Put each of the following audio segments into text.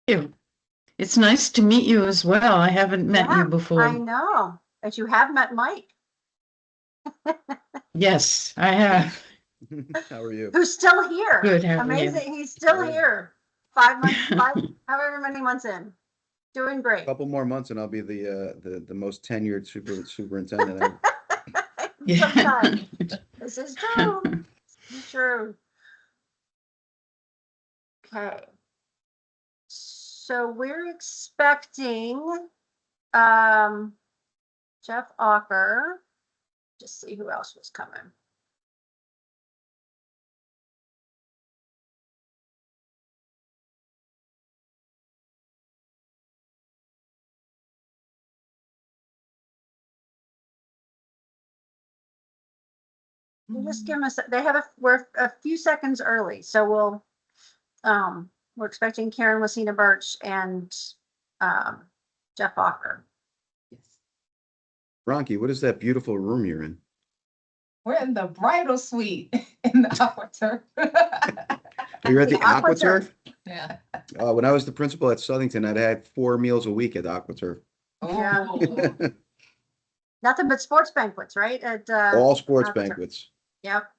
You. It's nice to meet you as well. I haven't met you Yeah, I before. know. But you have met Mike, Yes, I have. How are you? who's still here. Good, how are you? Amazing. He's still Yeah. here. 5 months, however many months in. Doing great. Couple more months and I'll be the most tenured superintendent ever. Yeah. Sometimes. This is true. This is true. Okay. So we're expecting Jeff Ocker. Just see who else was coming. You just give us, they have we're a few seconds early, so we're expecting Karen Messina Birch and Jeff Ocker. Yes. Ronky, what is that beautiful room you're in? We're in the bridal suite in the AquaTurf. You're at the AquaTurf. AquaTurf? Yeah. When I was the principal at Southington, I'd had 4 meals a week at AquaTurf. Yeah. Oh, Nothing but sports banquets, right? At All sports AquaTurf. banquets. Yep.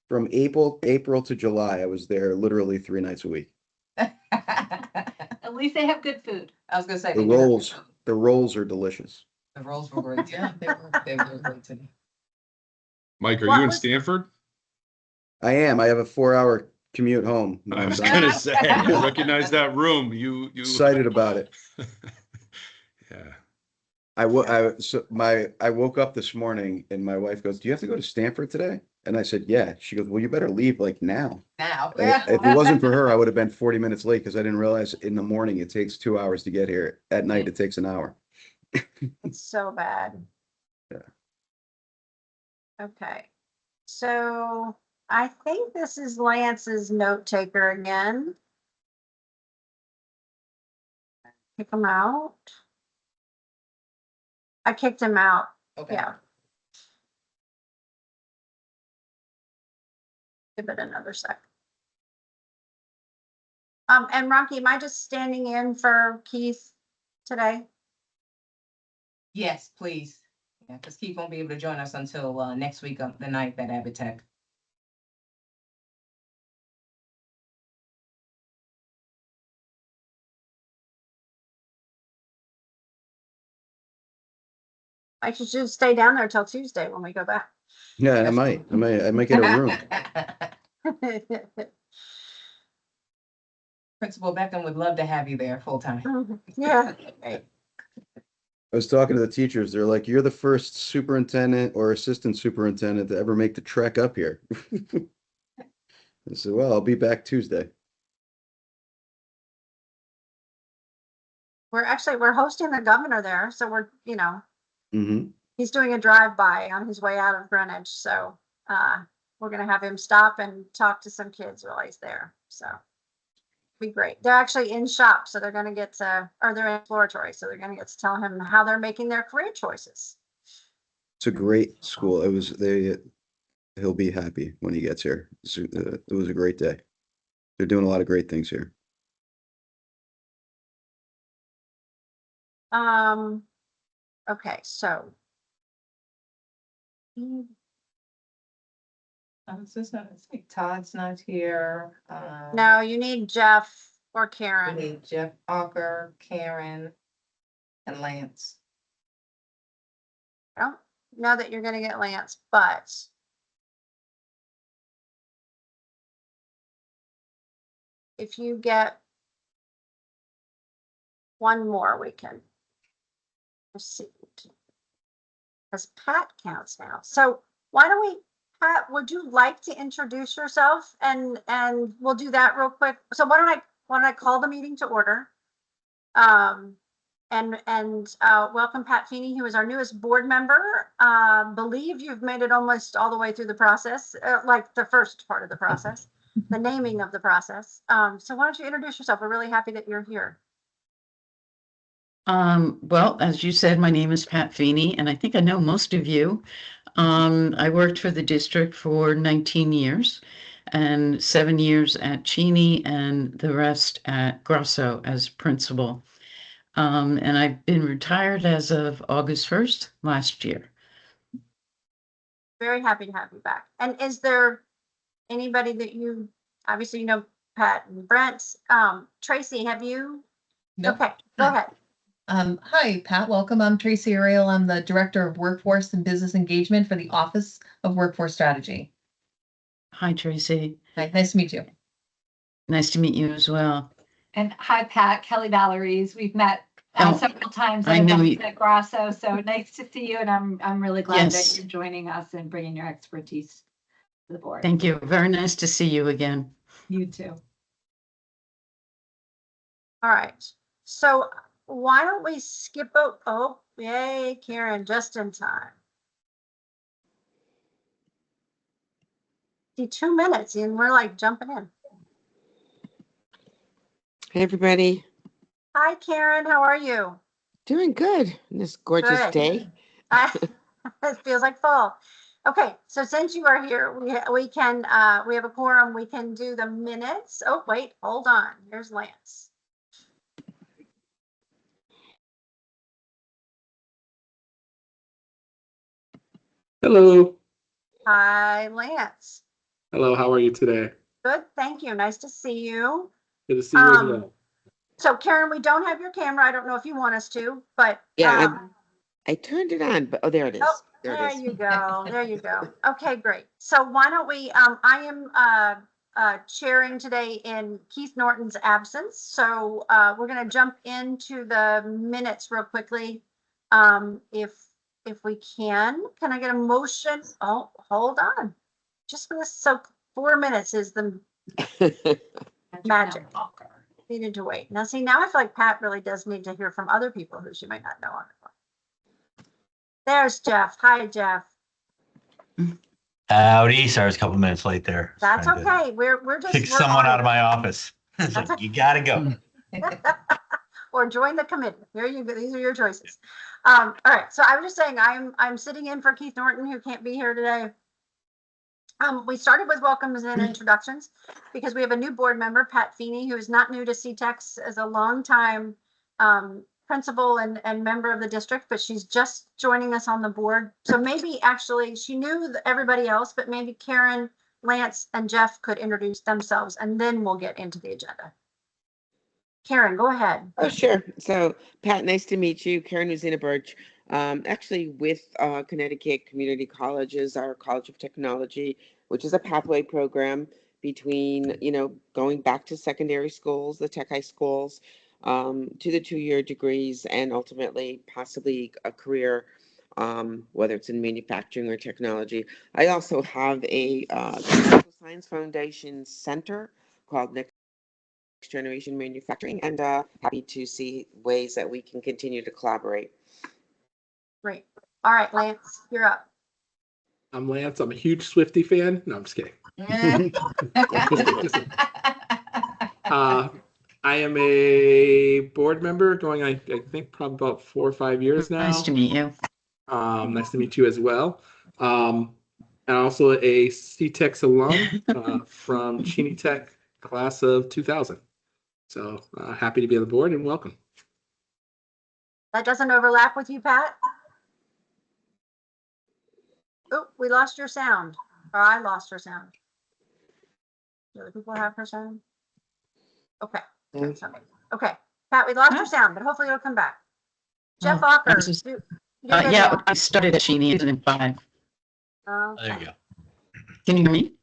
From April to July, I was there literally 3 nights a week. At least they have good food. I was gonna say. The they do have rolls, good food. the rolls are delicious. The rolls were great. Yeah, they were great today. Mike, are What you in was- Stanford? I am. I have a 4-hour commute home. I was I'm gonna say, I recognize that room. You excited about it. Yeah. I woke up this morning and my wife goes, "Do you have to go to Stanford today?" And I said, "Yeah." She goes, "Well, you better leave like now." Now. And if it wasn't for her, I would have been 40 minutes late because I didn't realize in the morning it takes 2 hours to get here. At night, it takes an hour. It's so bad. Yeah. Okay. So I think this is Lance's note taker again. Kick him out. I kicked him out. Okay. Yeah. Give it another sec. And Rocky, am I just standing in for Keith today? Yes, please. Yeah, because Keith won't be able to join us until next week, the night at Abitech. I should just stay down there till Tuesday when we go back. Yeah, I might get a room. Principal Beckham would love to have you there full time. Yeah. Right. I was talking to the teachers. They're like, "You're the first superintendent or assistant superintendent to ever make the trek up here." I said, "Well, I'll be back Tuesday." We're hosting the governor there, so we're, Mm-hmm. he's doing a drive-by on his way out of Greenwich, so we're gonna have him stop and talk to some kids while he's there, so be great. They're actually in shop, so they're gonna get to, or they're in exploratory, so they're gonna get to tell him how they're making their career choices. It's a great school. He'll be happy when he gets here. It was a great day. They're doing a lot of great things here. Okay, so Todd's not here. no, you need Jeff or We Karen. need Jeff Ocker, Karen, and Lance. I don't know that you're gonna get Lance, but if you get one more, we can proceed. Because Pat counts now. So why don't we, Pat, would you like to introduce yourself? And we'll do that real quick. So why don't I call the meeting to order? And welcome Pat Feeney, who is our newest board member. Believe you've made it almost all the way through the process, like the first part of the process, the naming of the process. So why don't you introduce yourself? We're really happy that you're here. Well, as you said, my name is Pat Feeney, and I think I know most of you. I worked for the district for 19 years. and 7 years at Cheney and the rest at Grosso as principal. And I've been retired as of August 1st last year. Very happy to have you back. And is there anybody that you, obviously, you know, Pat and Brent, Tracy, have you? Nope. Okay, go ahead. Hi, Pat. Welcome. I'm Tracy Ariel. I'm the Director of Workforce and Business Engagement for the Office of Workforce Strategy. Hi, Tracy. Hi, nice to meet you. Nice to meet you as well. And hi, Pat, Kelly Valories. We've met Oh, several times I at know events you. at Grasso, so nice to see you. And I'm really glad Yes. that you're joining us and bringing your expertise to the board. Thank you. Very nice to see you again. You too. All right. So why don't we skip oh, yay, Karen, just in time. See, 2 minutes and we're like jumping in. Hey, everybody. Hi, Karen, how are you? Doing good on this gorgeous Good. day. It feels like fall. Okay, so since you are here, we can we have a quorum. We can do the minutes. Oh, wait, hold on. Here's Lance. Hello. Hi, Lance. Hello, how are you today? Good, thank you. Nice to see you. Good to see you as well. So Karen, we don't have your camera. I don't know if you want us to, but Yeah, I turned it on, but there it is. oh, There there it is. you go. There you go. Okay, great. So why don't we, I am chairing today in Keith Norton's absence. So we're going to jump into the minutes real quickly. If we can I get a motion? Oh, hold on. Just for this, so 4 minutes is the magic. Needed to wait. Now, see, now I feel like Pat really does need to hear from other people who she might not know on the phone. There's Jeff. Hi, Jeff. Howdy, sorry, I was a couple minutes late there. That's Trying to okay. We're just Kick we're someone on out of it. my office. It's That's like, you gotta go. Or join the committee. There you go. These are your choices. All right. So I was just saying I'm sitting in for Keith Norton, who can't be here today. We started with welcomes and introductions because we have a new board member, Pat Feeney, who is not new to CTECS, as a longtime principal and member of the district, but she's just joining us on the board. So maybe actually she knew everybody else, but maybe Karen, Lance, and Jeff could introduce themselves, and then we'll get into the agenda. Karen, go ahead. Oh, sure. So, Pat, nice to meet you. Karen Uzina Birch. Actually with Connecticut Community Colleges, our College of Technology, which is a pathway program between, going back to secondary schools, the tech high schools, to the 2-year degrees, and ultimately possibly a career, whether it's in manufacturing or technology. I also have a Science Foundation Center called Next Generation Manufacturing, and happy to see ways that we can continue to collaborate. Great. All right, Lance, you're up. I'm Lance. I'm a huge Swiftie fan. No, I'm just kidding. I am a board member going, I think, probably about 4 or 5 years now. Nice to meet you. Nice to meet you as well. And also a CTECS alum from Cheney Tech class of 2000. So happy to be on the board and welcome. That doesn't overlap with you, Pat? Oh, we lost your sound, or I lost her sound. Do other people have her sound? Okay. Okay, Pat, we lost your sound, but hopefully it'll come back. Jeff Oh, Walker. this is- you're Yeah, good I started at Cheney in 5. now. There Okay. you go. Can you hear me?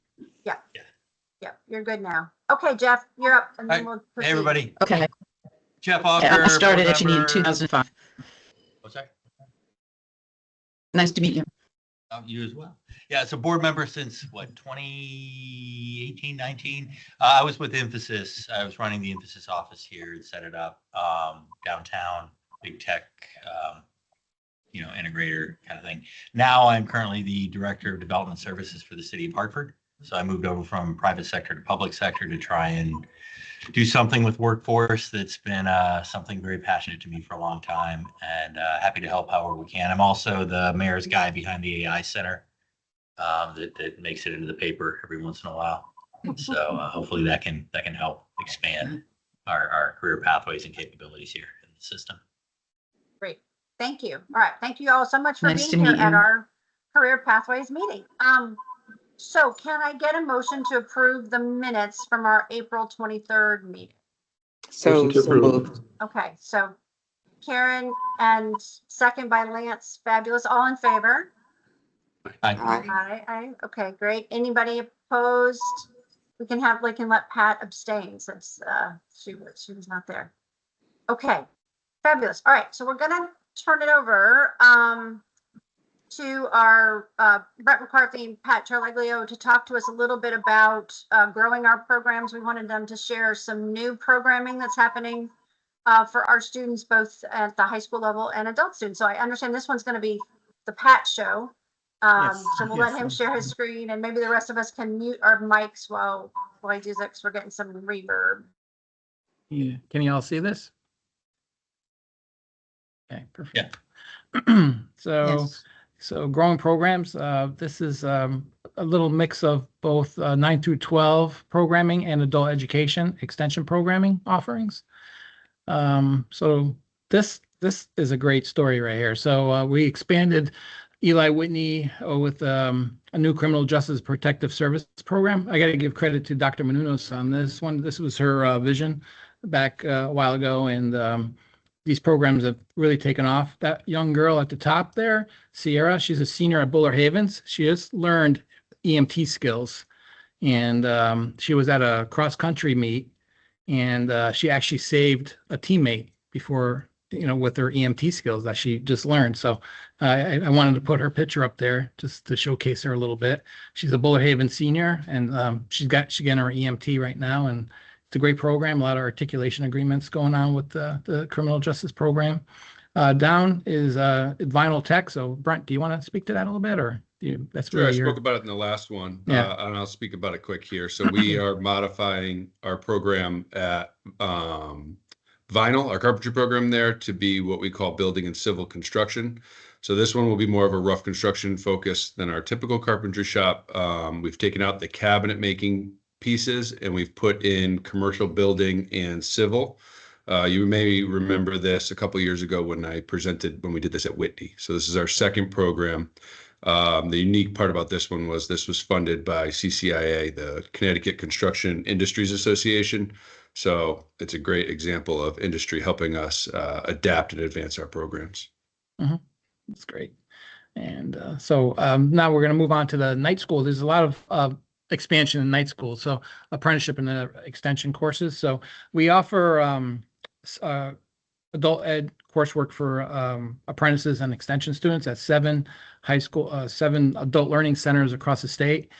Yeah, you're good now. Okay, Jeff, you're up, and then Hi. we'll proceed. Hey, everybody. Okay. Jeff Walker. Yeah, I started board at Cheney in member. 2005. What's that? Nice to meet you. You as well. Yeah, so board member since what, 2018, 19? I was with Emphasis. I was running the Emphasis office here and set it up downtown, big tech, integrator kind of thing. Now I'm currently the director of development services for the city of Hartford. So I moved over from private sector to public sector to try and do something with workforce that's been something very passionate to me for a long time, and happy to help however we can. I'm also the mayor's guy behind the AI Center that makes it into the paper every once in a while. So hopefully that can help expand our career pathways and capabilities here in the system. Great. Thank you. All right. Thank you all so much for Nice to being here meet at you. our Career Pathways meeting. So can I get a motion to approve the minutes from our April 23rd meeting? Motion to approve. Moved. Okay, so Karen and second by Lance. Fabulous. All in favor? Aye. Aye. Okay, great. Anybody opposed? We can let Pat abstain since she was not there. Okay, fabulous. All right, so we're gonna turn it over to our Brett McCarthy and Pat Terleglio to talk to us a little bit about growing our programs. We wanted them to share some new programming that's happening for our students, both at the high school level and adult students. So I understand this one's going to be the Pat show. So we'll let him share his screen, and maybe the rest of us can mute our mics while I do that, because we're getting some reverb. Yeah. Can you all see this? Okay, perfect. So growing programs, this is a little mix of both 9 through 12 programming and adult education extension programming offerings. So this is a great story right here. So we expanded Eli Whitney with a new criminal justice protective service program. I got to give credit to Dr. Menounos on this one. This was her vision back a while ago, and these programs have really taken off. That young girl at the top there, Sierra, she's a senior at Buller Havens. She just learned EMT skills, and she was at a cross country meet, and she actually saved a teammate before, with her EMT skills that she just learned. So I wanted to put her picture up there just to showcase her a little bit. She's a Buller Haven senior, and she's getting her EMT right now, and it's a great program. A lot of articulation agreements going on with the criminal justice program. Down is Vinyl Tech. So Brent, do you want to speak to that a little bit, or that's Sure, I really spoke about it in the last one. Yeah. And I'll speak about it quick here. So we are modifying our program at Vinyl, our carpentry program there, to be what we call building and civil construction. So this one will be more of a rough construction focus than our typical carpentry shop. We've taken out the cabinet making pieces and we've put in commercial building and civil. You may remember this a couple years ago when we did this at Whitney. So this is our second program. The unique part about this one was this was funded by CCIA, the Connecticut Construction Industries Association. So it's a great example of industry helping us adapt and advance our programs. That's great. And so now we're going to move on to the night school. There's a lot of expansion in night school, so apprenticeship and extension courses. So we offer adult ed coursework for apprentices and extension students at 7 adult learning centers across the state.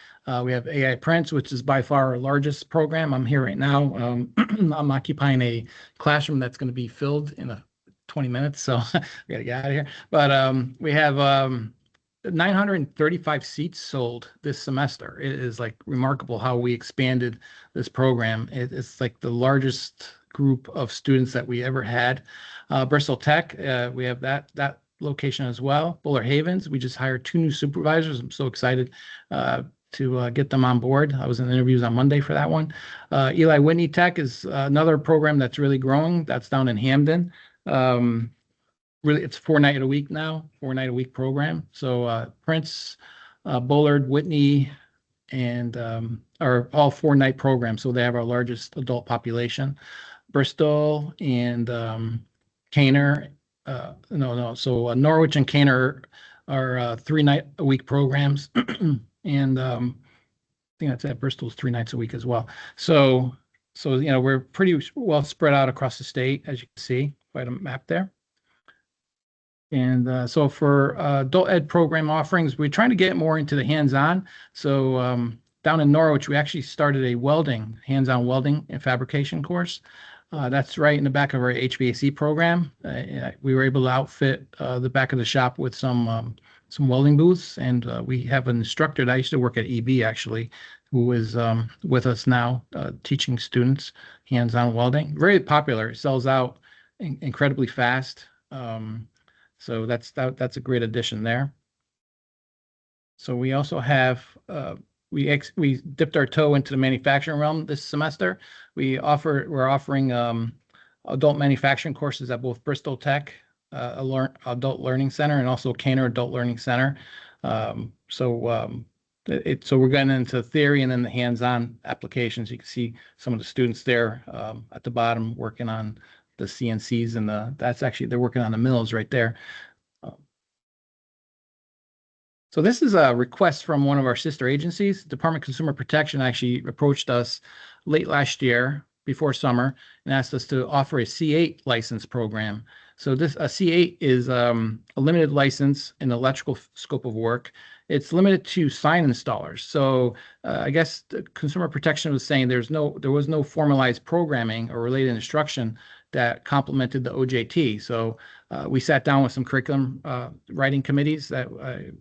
We have AI Prince, which is by far our largest program. I'm here right now. I'm occupying a classroom that's going to be filled in 20 minutes, so we got to get out of here. But we have 935 seats sold this semester. It is like remarkable how we expanded this program. It's like the largest group of students that we ever had. Bristol Tech, we have that location as well. Buller Havens, we just hired 2 new supervisors. I'm so excited to get them on board. I was in interviews on Monday for that one. Eli Whitney Tech is another program that's really growing. That's down in Hamden. Really, it's 4 night a week now, 4 night a week program. So Prince, Bullard, Whitney, and are all 4 night programs. So they have our largest adult population. Bristol and Caner, So Norwich and Caner are 3 night a week programs, and I think that's at Bristol's 3 nights a week as well. So we're pretty well spread out across the state, as you can see by the map there. And so for adult ed program offerings, we're trying to get more into the hands-on. So down in Norwich, we actually started a hands-on welding and fabrication course. That's right in the back of our HVAC program. We were able to outfit the back of the shop with some welding booths, and we have an instructor that I used to work at EB actually, who is with us now, teaching students hands-on welding. Very popular. It sells out incredibly fast. So that's a great addition there. So we also have we dipped our toe into the manufacturing realm this semester. We're offering adult manufacturing courses at both Bristol Tech, Adult Learning Center, and also Canner Adult Learning Center. So we're getting into theory and then the hands-on applications. You can see some of the students there at the bottom working on the CNCs and they're working on the mills right there. So this is a request from one of our sister agencies. Department of Consumer Protection actually approached us late last year before summer and asked us to offer a C8 license program. So a C8 is a limited license in electrical scope of work. It's limited to sign installers. So I guess the Consumer Protection was saying there was no formalized programming or related instruction that complemented the OJT. So we sat down with some curriculum writing committees that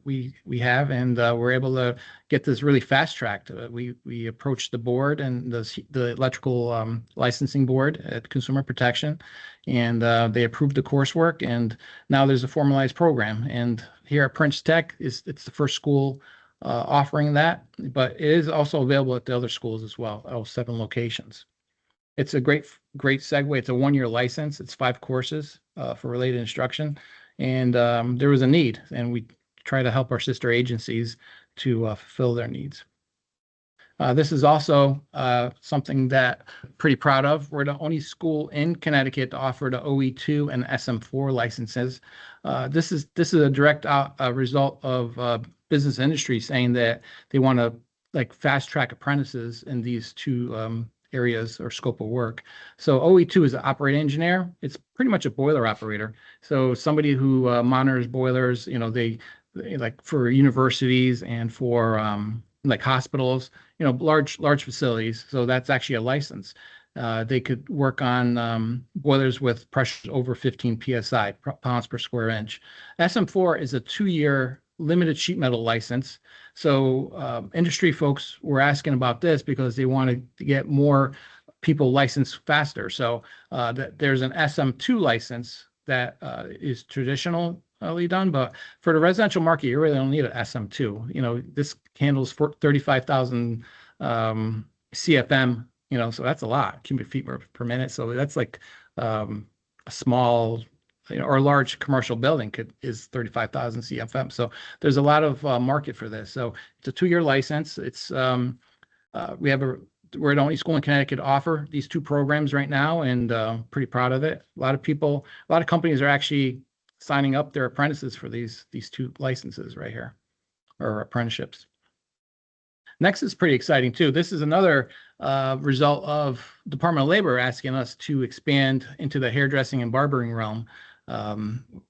we have, and we're able to get this really fast tracked. We approached the board and the electrical licensing board at Consumer Protection, and they approved the coursework, and now there's a formalized program. And here at Prince Tech, it's the first school offering that, but it is also available at the other schools as well, all 7 locations. It's a great segue. It's a 1-year license. It's 5 courses for related instruction. And there was a need, and we try to help our sister agencies to fulfill their needs. This is also something that I'm pretty proud of. We're the only school in Connecticut to offer the OE2 and SM4 licenses. This is a direct result of business industry saying that they want to fast track apprentices in these 2 areas or scope of work. So OE2 is an operating engineer. It's pretty much a boiler operator. So somebody who monitors boilers, they like for universities and for like hospitals, large facilities. So that's actually a license. They could work on boilers with pressures over 15 psi, pounds per square inch. SM4 is a 2-year limited sheet metal license. So industry folks were asking about this because they wanted to get more people licensed faster. So there's an SM2 license that is traditionally done, but for the residential market, you really don't need an SM2. This handles 35,000 CFM, so that's a lot, cubic feet per minute. So that's like a small or a large commercial building is 35,000 CFM. So there's a lot of market for this. So it's a 2-year license. It's we're the only school in Connecticut to offer these 2 programs right now, and pretty proud of it. A lot of companies are actually signing up their apprentices for these 2 licenses right here, or apprenticeships. Next is pretty exciting too. This is another result of Department of Labor asking us to expand into the hairdressing and barbering realm.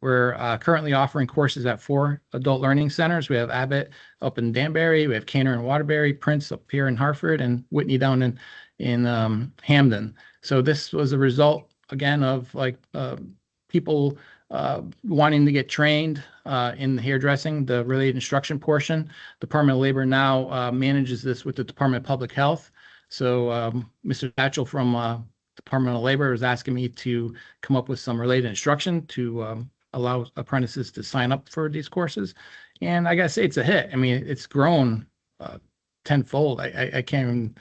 We're currently offering courses at 4 adult learning centers. We have Abbott up in Danbury, we have Canner in Waterbury, Prince up here in Hartford, and Whitney down in Hamden. So this was a result again of people wanting to get trained in the hairdressing, the related instruction portion. Department of Labor now manages this with the Department of Public Health. So Mr. Satchel from Department of Labor is asking me to come up with some related instruction to allow apprentices to sign up for these courses. And I gotta say, it's a hit. I mean, it's grown tenfold. I can't even,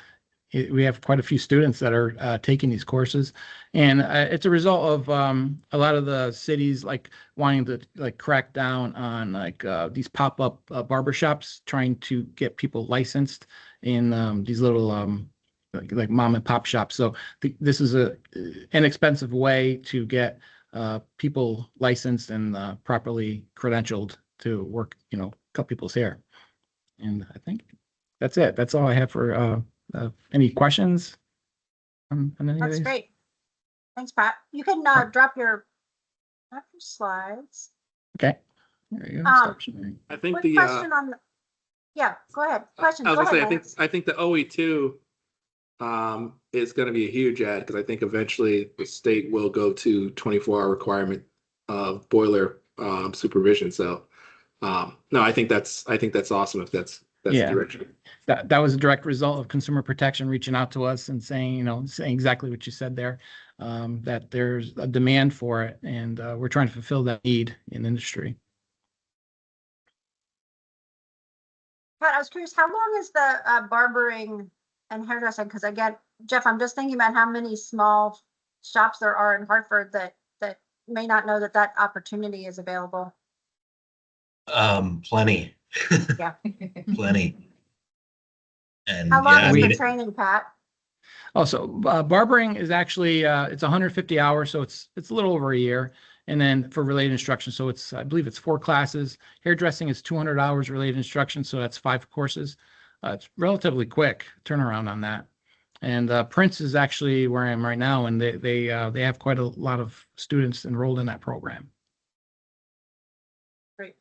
we have quite a few students that are taking these courses, and it's a result of a lot of the cities wanting to crack down on these pop-up barbershops, trying to get people licensed in these little like mom and pop shops. So this is a inexpensive way to get people licensed and properly credentialed to work, cut people's hair. And I think that's it. That's all I have for any questions on any of That's these? great. Thanks, Pat. You can drop your slides. Okay. There you go. Um, Stop sharing. I think Quick question on the, yeah, go ahead. Question. I was Go gonna say, ahead, Lance. I think the OE2 is going to be a huge add, because I think eventually the state will go to 24-hour requirement of boiler supervision. So no, I think that's awesome if that's Yeah. the direction. That was a direct result of Consumer Protection reaching out to us and saying exactly what you said there, that there's a demand for it, and we're trying to fulfill that need in industry. Pat, I was curious, how long is the barbering and hairdressing? Because again, Jeff, I'm just thinking about how many small shops there are in Hartford that may not know that that opportunity is available. Plenty. Yeah. Plenty. And How long yeah, I is the mean, training, Pat? Also, barbering is actually it's 150 hours, so it's a little over a year. And then for related instruction, so it's I believe it's 4 classes. Hairdressing is 200 hours related instruction, so that's 5 courses. It's relatively quick turnaround on that. And Prince is actually where I am right now, and they have quite a lot of students enrolled in that program. Great.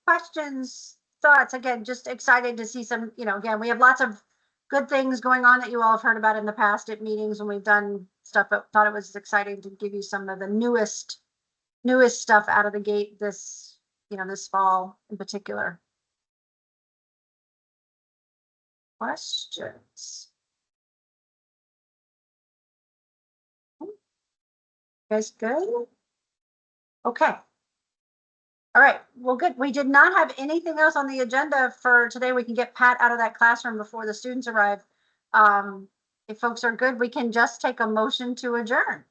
Questions, thoughts? Again, just excited to see some, again, we have lots of good things going on that you all have heard about in the past at meetings when we've done stuff, but thought it was exciting to give you some of the newest stuff out of the gate this, this fall in particular. Questions? Guys good? Okay. All right, well, good. We did not have anything else on the agenda for today. We can get Pat out of that classroom before the students arrive. If folks are good, we can just take a motion to adjourn.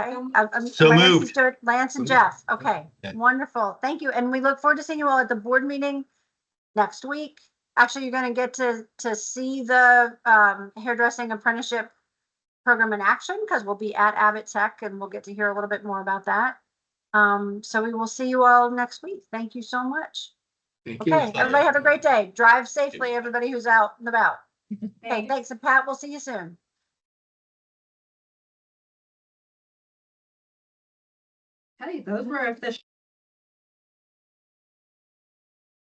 Okay, So Lance, moved. Lance and Jeff. Okay, Okay. wonderful. Thank you. And we look forward to seeing you all at the board meeting next week. Actually, you're going to get to see the hairdressing apprenticeship program in action because we'll be at Abbott Tech and we'll get to hear a little bit more about that. So we will see you all next week. Thank you so much. Thank you. Okay, everybody have a great day. Drive safely, everybody who's out and about. Okay, thanks. And Pat, we'll see you soon. Hey, those were official.